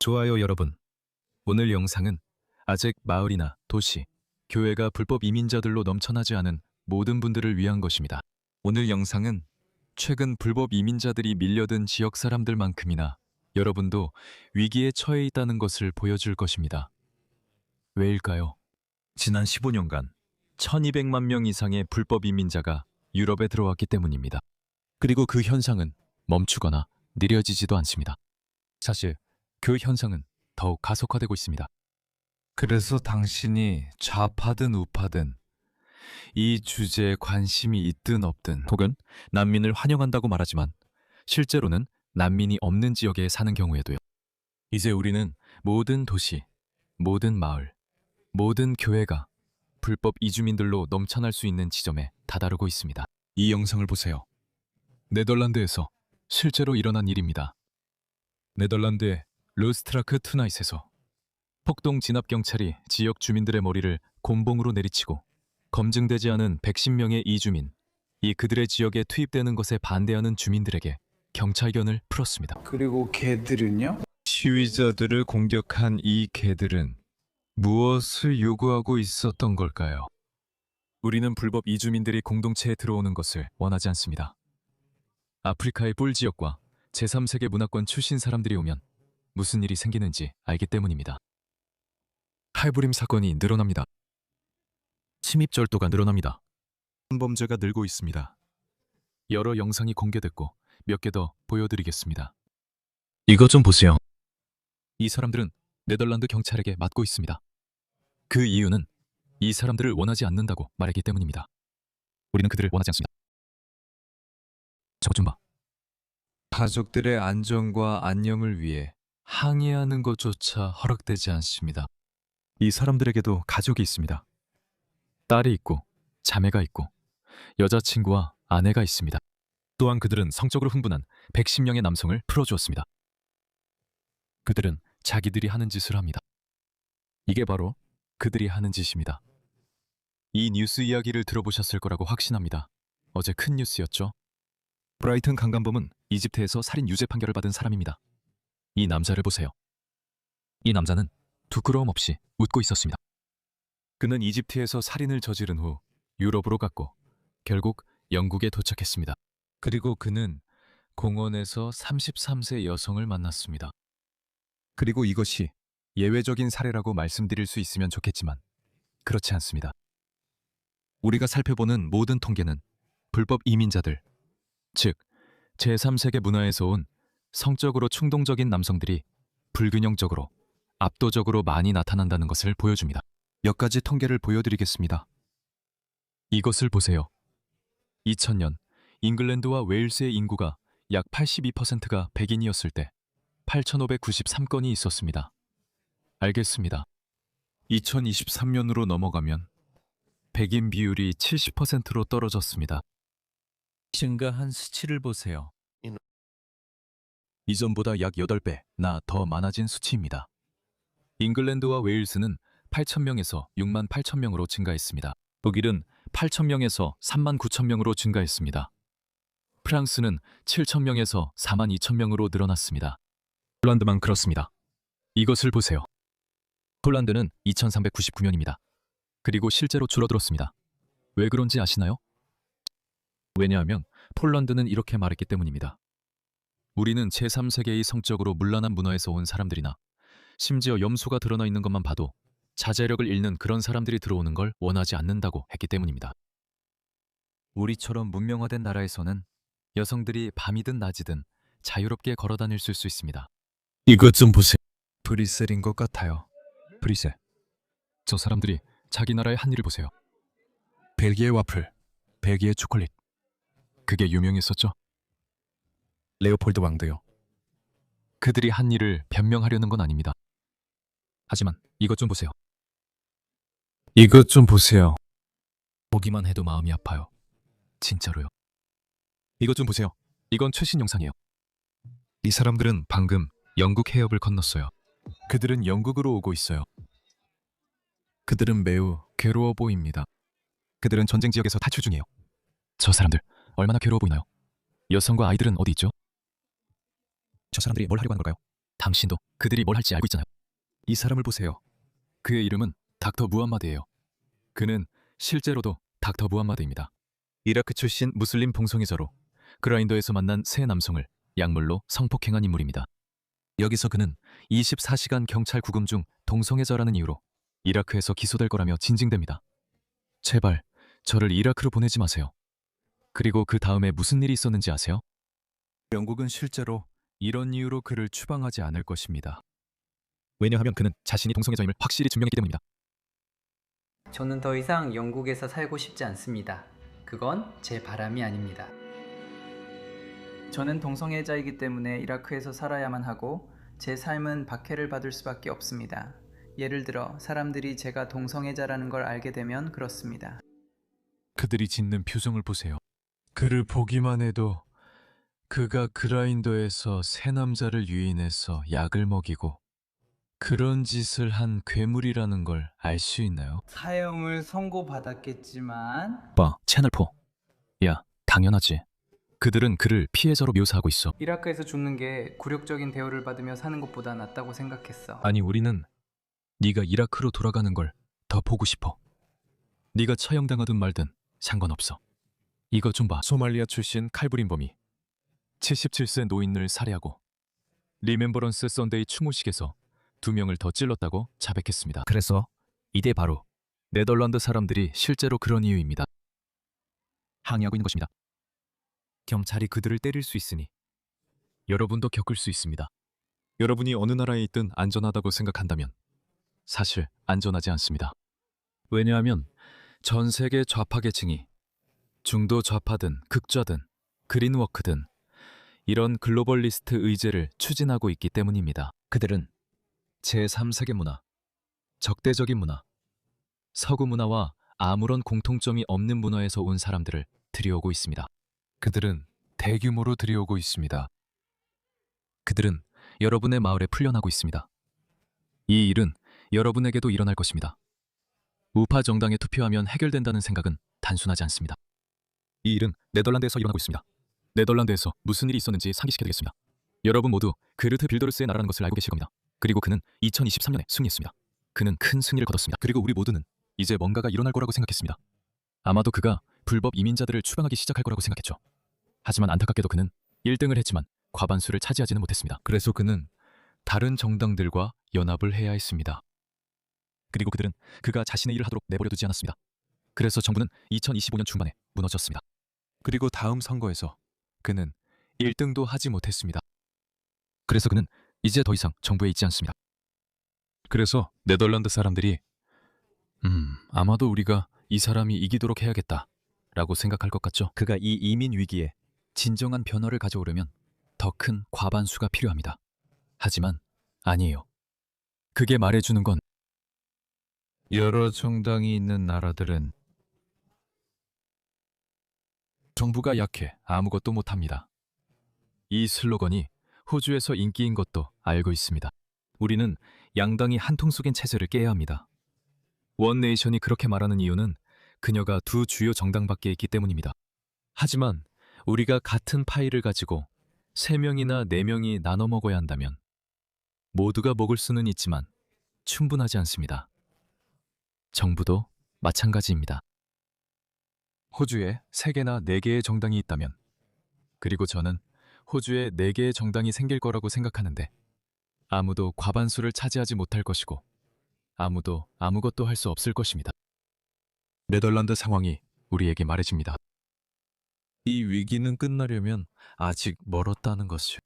좋아요 여러분. 오늘 영상은 아직 마을이나 도시, 교회가 불법 이민자들로 넘쳐나지 않은 모든 분들을 위한 것입니다. 오늘 영상은 최근 불법 이민자들이 밀려든 지역 사람들만큼이나 여러분도 위기에 처해 있다는 것을 보여줄 것입니다. 왜일까요? 지난 15년간 1200만 명 이상의 불법 이민자가 유럽에 들어왔기 때문입니다. 그리고 그 현상은 멈추거나 느려지지도 않습니다. 사실 그 현상은 더욱 가속화되고 있습니다. 그래서 당신이 좌파든 우파든 이 주제에 관심이 있든 없든 혹은 난민을 환영한다고 말하지만 실제로는 난민이 없는 지역에 사는 경우에도요. 이제 우리는 모든 도시, 모든 마을, 모든 교회가 불법 이주민들로 넘쳐날 수 있는 지점에 다다르고 있습니다. 이 영상을 보세요. 네덜란드에서 실제로 일어난 일입니다. 네덜란드의 루스트라크 투나잇에서 폭동 진압 경찰이 지역 주민들의 머리를 곤봉으로 내리치고 검증되지 않은 110명의 이주민, 그들의 지역에 투입되는 것에 반대하는 주민들에게 경찰견을 풀었습니다. 그리고 개들은요? 시위자들을 공격한 이 개들은 무엇을 요구하고 있었던 걸까요? 우리는 불법 이주민들이 공동체에 들어오는 것을 원하지 않습니다. 아프리카의 뿔 지역과 제3세계 문화권 출신 사람들이 오면 무슨 일이 생기는지 알기 때문입니다. 칼부림 사건이 늘어납니다. 침입절도가 늘어납니다. 범죄가 늘고 있습니다. 여러 영상이 공개됐고 몇 개 더 보여드리겠습니다. 이것 좀 보세요. 이 사람들은 네덜란드 경찰에게 맞고 있습니다. 그 이유는 이 사람들을 원하지 않는다고 말했기 때문입니다. 우리는 그들을 원하지 않습니다. 저것 좀 봐. 가족들의 안전과 안녕을 위해 항의하는 것조차 허락되지 않습니다. 이 사람들에게도 가족이 있습니다. 딸이 있고 자매가 있고 여자친구와 아내가 있습니다. 또한 그들은 성적으로 흥분한 110명의 남성을 풀어주었습니다. 그들은 자기들이 하는 짓을 합니다. 이게 바로 그들이 하는 짓입니다. 이 뉴스 이야기를 들어보셨을 거라고 확신합니다. 어제 큰 뉴스였죠? 브라이튼 강간범은 이집트에서 살인 유죄 판결을 받은 사람입니다. 이 남자를 보세요. 이 남자는 부끄러움 없이 웃고 있었습니다. 그는 이집트에서 살인을 저지른 후 유럽으로 갔고 결국 영국에 도착했습니다. 그리고 그는 공원에서 33세 여성을 만났습니다. 그리고 이것이 예외적인 사례라고 말씀드릴 수 있으면 좋겠지만 그렇지 않습니다. 우리가 살펴보는 모든 통계는 불법 이민자들, 즉 제3세계 문화에서 온 성적으로 충동적인 남성들이 불균형적으로 압도적으로 많이 나타난다는 것을 보여줍니다. 몇 가지 통계를 보여드리겠습니다. 이것을 보세요. 2000년 잉글랜드와 웨일스의 인구가 약 82%가 백인이었을 때 8,593건이 있었습니다. 알겠습니다. 2023년으로 넘어가면 백인 비율이 70%로 떨어졌습니다. 증가한 수치를 보세요. 이전보다 약 8배나 더 많아진 수치입니다. 잉글랜드와 웨일스는 8,000명에서 6만 8,000명으로 증가했습니다. 독일은 8,000명에서 3만 9,000명으로 증가했습니다. 프랑스는 7,000명에서 4만 2,000명으로 늘어났습니다. 폴란드만 그렇습니다. 이것을 보세요. 폴란드는 2,399명입니다. 그리고 실제로 줄어들었습니다. 왜 그런지 아시나요? 왜냐하면 폴란드는 이렇게 말했기 때문입니다. 우리는 제3세계의 성적으로 문란한 문화에서 온 사람들이나 심지어 염소가 드러나 있는 것만 봐도 자제력을 잃는 그런 사람들이 들어오는 걸 원하지 않는다고 했기 때문입니다. 우리처럼 문명화된 나라에서는 여성들이 밤이든 낮이든 자유롭게 걸어다닐 수 있습니다. 이것 좀 보세요. 브뤼셀인 것 같아요. 브뤼셀. 저 사람들이 자기 나라의 한 일을 보세요. 벨기에 와플, 벨기에 초콜릿. 그게 유명했었죠? 레오폴드 왕도요. 그들이 한 일을 변명하려는 건 아닙니다. 하지만 이것 좀 보세요. 이것 좀 보세요. 보기만 해도 마음이 아파요. 진짜로요. 이것 좀 보세요. 이건 최신 영상이에요. 이 사람들은 방금 영국 해협을 건넜어요. 그들은 영국으로 오고 있어요. 그들은 매우 괴로워 보입니다. 그들은 전쟁 지역에서 탈출 중이에요. 저 사람들 얼마나 괴로워 보이나요? 여성과 아이들은 어디 있죠? 저 사람들이 뭘 하려고 하는 걸까요? 당신도 그들이 뭘 할지 알고 있잖아요. 이 사람을 보세요. 그의 이름은 닥터 무함마드예요. 그는 실제로도 닥터 무함마드입니다. 이라크 출신 무슬림 동성애자로 그라인더에서 만난 세 남성을 약물로 성폭행한 인물입니다. 여기서 그는 24시간 경찰 구금 중 동성애자라는 이유로 이라크에서 기소될 거라며 진징됩니다. 제발 저를 이라크로 보내지 마세요. 그리고 그 다음에 무슨 일이 있었는지 아세요? 영국은 실제로 이런 이유로 그를 추방하지 않을 것입니다. 왜냐하면 그는 자신이 동성애자임을 확실히 증명했기 때문입니다. 저는 더 이상 영국에서 살고 싶지 않습니다. 그건 제 바람이 아닙니다. 저는 동성애자이기 때문에 이라크에서 살아야만 하고 제 삶은 박해를 받을 수밖에 없습니다. 예를 들어 사람들이 제가 동성애자라는 걸 알게 되면 그렇습니다. 그들이 짓는 표정을 보세요. 그를 보기만 해도 그가 그라인더에서 새 남자를 유인해서 약을 먹이고 그런 짓을 한 괴물이라는 걸 알 수 있나요? 사형을 선고받았겠지만 채널4. 야, 당연하지. 그들은 그를 피해자로 묘사하고 있어. 이라크에서 죽는 게 굴욕적인 대우를 받으며 사는 것보다 낫다고 생각했어. 아니, 우리는 네가 이라크로 돌아가는 걸 더 보고 싶어. 네가 처형당하든 말든 상관없어. 이거 좀 봐. 소말리아 출신 칼부린범이 77세 노인을 살해하고 리멤버런스 썬데이 추모식에서 2명을 더 찔렀다고 자백했습니다. 그래서 이게 바로 네덜란드 사람들이 실제로 그런 이유입니다. 항의하고 있는 것입니다. 경찰이 그들을 때릴 수 있으니 여러분도 겪을 수 있습니다. 여러분이 어느 나라에 있든 안전하다고 생각한다면 사실 안전하지 않습니다. 왜냐하면 전 세계 좌파 계층이 중도 좌파든 극좌든 그린워크든 이런 글로벌리스트 의제를 추진하고 있기 때문입니다. 그들은 제3세계 문화, 적대적인 문화, 서구 문화와 아무런 공통점이 없는 문화에서 온 사람들을 들여오고 있습니다. 그들은 대규모로 들여오고 있습니다. 그들은 여러분의 마을에 풀려나고 있습니다. 이 일은 여러분에게도 일어날 것입니다. 우파 정당에 투표하면 해결된다는 생각은 단순하지 않습니다. 이 일은 네덜란드에서 일어나고 있습니다. 네덜란드에서 무슨 일이 있었는지 상기시켜드리겠습니다. 여러분 모두 그르트 빌더르스의 나라라는 것을 알고 계실 겁니다. 그리고 그는 2023년에 승리했습니다. 그는 큰 승리를 거뒀습니다. 그리고 우리 모두는 이제 뭔가가 일어날 거라고 생각했습니다. 아마도 그가 불법 이민자들을 추방하기 시작할 거라고 생각했죠. 하지만 안타깝게도 그는 1등을 했지만 과반수를 차지하지는 못했습니다. 그래서 그는 다른 정당들과 연합을 해야 했습니다. 그리고 그들은 그가 자신의 일을 하도록 내버려 두지 않았습니다. 그래서 정부는 2025년 중반에 무너졌습니다. 그리고 다음 선거에서 그는 1등도 하지 못했습니다. 그래서 그는 이제 더 이상 정부에 있지 않습니다. 그래서 네덜란드 사람들이 아마도 우리가 이 사람이 이기도록 해야겠다 라고 생각할 것 같죠. 그가 이 이민 위기에 진정한 변화를 가져오려면 더 큰 과반수가 필요합니다. 하지만 아니에요. 그게 말해주는 건 여러 정당이 있는 나라들은 정부가 약해 아무것도 못합니다. 이 슬로건이 호주에서 인기인 것도 알고 있습니다. 우리는 양당이 한통 속인 체제를 깨야 합니다. 원네이션이 그렇게 말하는 이유는 그녀가 두 주요 정당밖에 있기 때문입니다. 하지만 우리가 같은 파이를 가지고 3명이나 4명이 나눠 먹어야 한다면 모두가 먹을 수는 있지만 충분하지 않습니다. 정부도 마찬가지입니다. 호주에 3개나 4개의 정당이 있다면, 그리고 저는 호주에 4개의 정당이 생길 거라고 생각하는데 아무도 과반수를 차지하지 못할 것이고 아무도 아무것도 할 수 없을 것입니다. 네덜란드 상황이 우리에게 말해줍니다. 이 위기는 끝나려면 아직 멀었다는 것을.